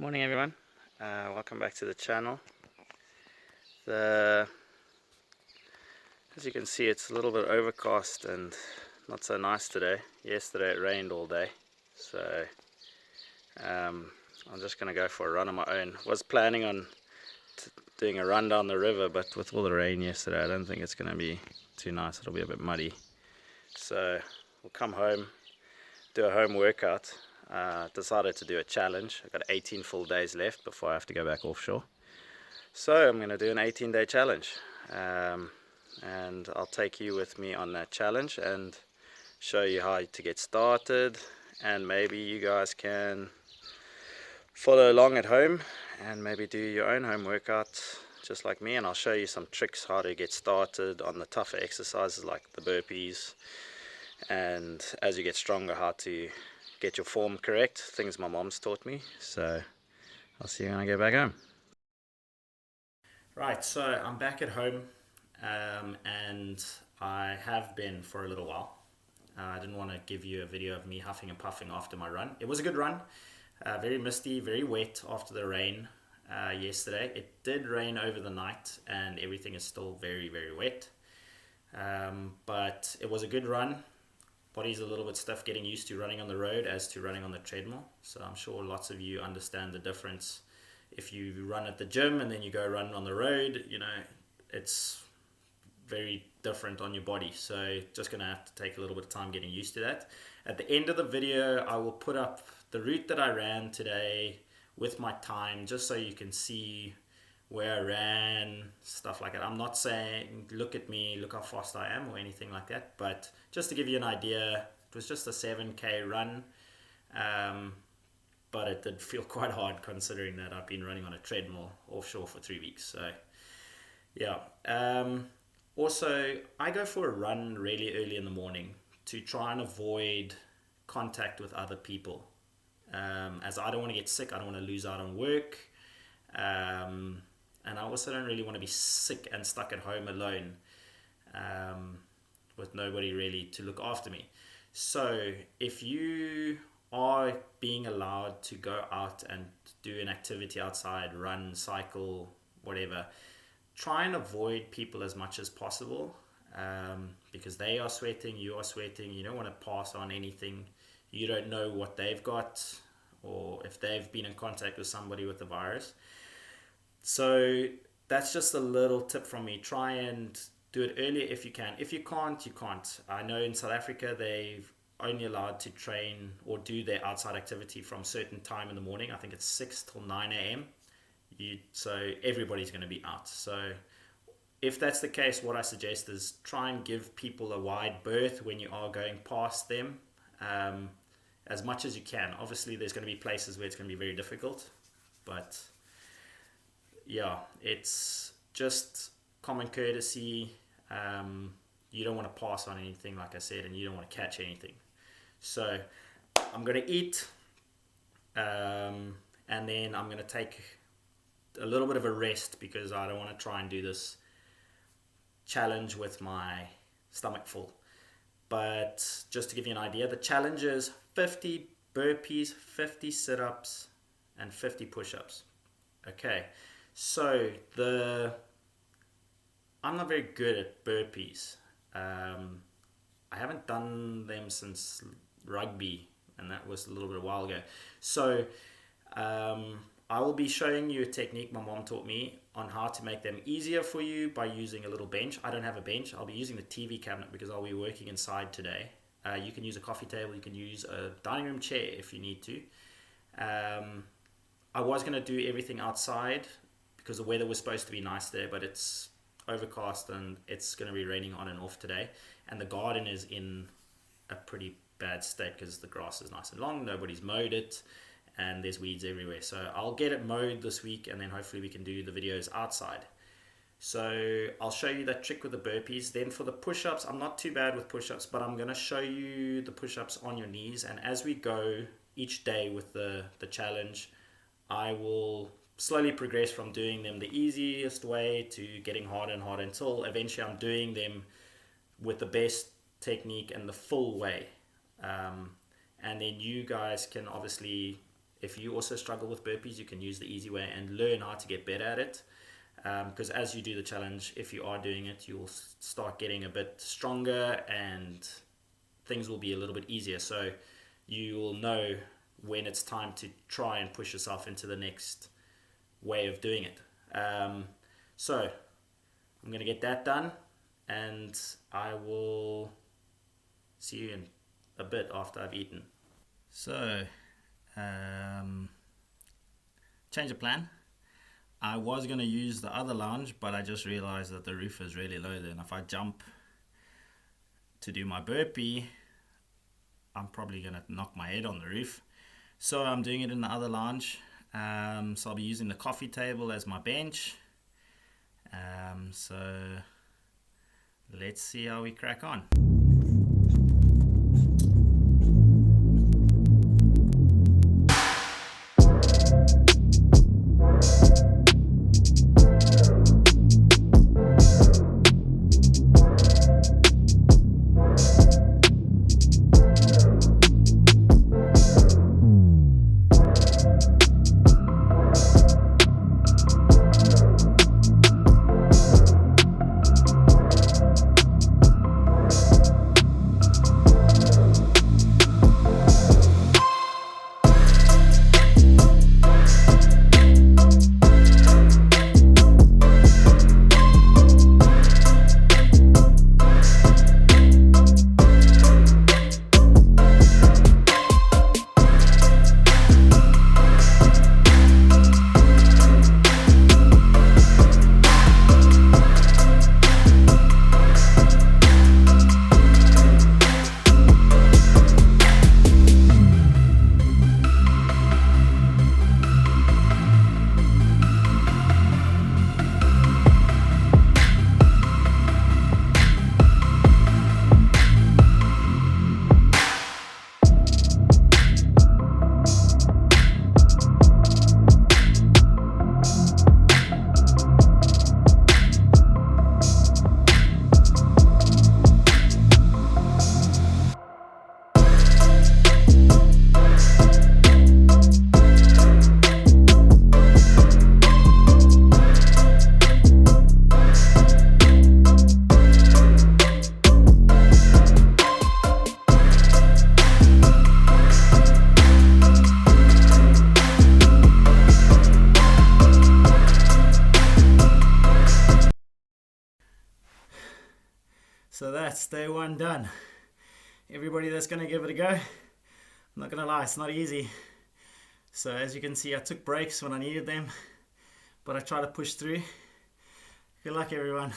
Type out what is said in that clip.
Morning everyone, welcome back to the channel. As you can see, it's a little bit overcast and not so nice today. Yesterday it rained all day, so I'm just going to go for a run on my own. Was planning on doing a run down the river, but with all the rain yesterday I don't think it's going to be too nice. It'll be a bit muddy, so we'll come home, do a home workout. Decided to do a challenge. I've got 18 full days left before I have to go back offshore. So I'm going to do an 18-day challenge. And I'll take you with me on that challenge and show you how to get started. And maybe you guys can follow along at home and maybe do your own home workout just like me. And I'll show you some tricks how to get started on the tougher exercises like the burpees. And as you get stronger, how to get your form correct, things my mom's taught me. So I'll see you when I get back home. Right, so I'm back at home, and I have been for a little while. I didn't want to give you a video of me huffing and puffing after my run. It was a good run, very misty, very wet after the rain yesterday. It did rain over the night and everything is still very, very wet, but it was a good run. Body's a little bit stiff getting used to running on the road as to running on the treadmill. So I'm sure lots of you understand the difference. If you run at the gym and then you go run on the road, you know, it's very different on your body. So just gonna have to take a little bit of time getting used to that. At the end of the video, I will put up the route that I ran today with my time, just so you can see where I ran, stuff like that. I'm not saying look at me, look how fast I am or anything like that, but just to give you an idea, it was just a 7k run, but it did feel quite hard considering that I've been running on a treadmill offshore for 3 weeks. So yeah, also I go for a run really early in the morning to try and avoid contact with other people, as I don't want to get sick, I don't want to lose out on work, and I also don't really want to be sick and stuck at home alone, with nobody really to look after me. So if you are being allowed to go out and do an activity outside, run, cycle, whatever, try and avoid people as much as possible, because they are sweating, you are sweating, you don't want to pass on anything. You don't know what they've got or if they've been in contact with somebody with the virus. So that's just a little tip from me. Try and do it earlier if you can. If you can't, you can't. I know in South Africa they've only allowed to train or do their outside activity from a certain time in the morning. I think it's 6 till 9 a.m. So everybody's going to be out. So if that's the case, what I suggest is try and give people a wide berth when you are going past them, as much as you can. Obviously there's going to be places where it's going to be very difficult, but yeah, it's just common courtesy. You don't want to pass on anything, like I said, and you don't want to catch anything. So I'm going to eat, and then I'm going to take a little bit of a rest because I don't want to try and do this challenge with my stomach full. But just to give you an idea, the challenge is 50 burpees, 50 sit-ups, and 50 push-ups. Okay. So I'm not very good at burpees. I haven't done them since rugby, and that was a little bit a while ago. So I will be showing you a technique my mom taught me on how to make them easier for you by using a little bench. I don't have a bench. I'll be using the TV cabinet because I'll be working inside today. You can use a coffee table. You can use a dining room chair if you need to. I was going to do everything outside because the weather was supposed to be nice there, but it's overcast and it's going to be raining on and off today. And the garden is in a pretty bad state because the grass is nice and long, nobody's mowed it, and there's weeds everywhere. So I'll get it mowed this week, and then hopefully we can do the videos outside. So I'll show you that trick with the burpees. Then for the push-ups, I'm not too bad with push-ups, but I'm going to show you the push-ups on your knees. And as we go each day with the challenge, I will slowly progress from doing them the easiest way to getting harder and harder until eventually I'm doing them with the best technique and the full way. And then you guys can obviously if you also struggle with burpees, you can use the easy way and learn how to get better at it. Because as you do the challenge, if you are doing it, you will start getting a bit stronger and things will be a little bit easier. So you will know when it's time to try and push yourself into the next way of doing it. So I'm going to get that done, and I will see you in a bit after I've eaten. So, change of plan. I was going to use the other lounge, but I just realized that the roof is really low there, and if I jump to do my burpee, I'm probably going to knock my head on the roof. So I'm doing it in the other lounge. So I'll be using the coffee table as my bench. So let's see how we crack on. So that's day one done. Everybody that's going to give it a go, I'm not going to lie, it's not easy. So as you can see, I took breaks when I needed them, but I try to push through. Good luck, everyone.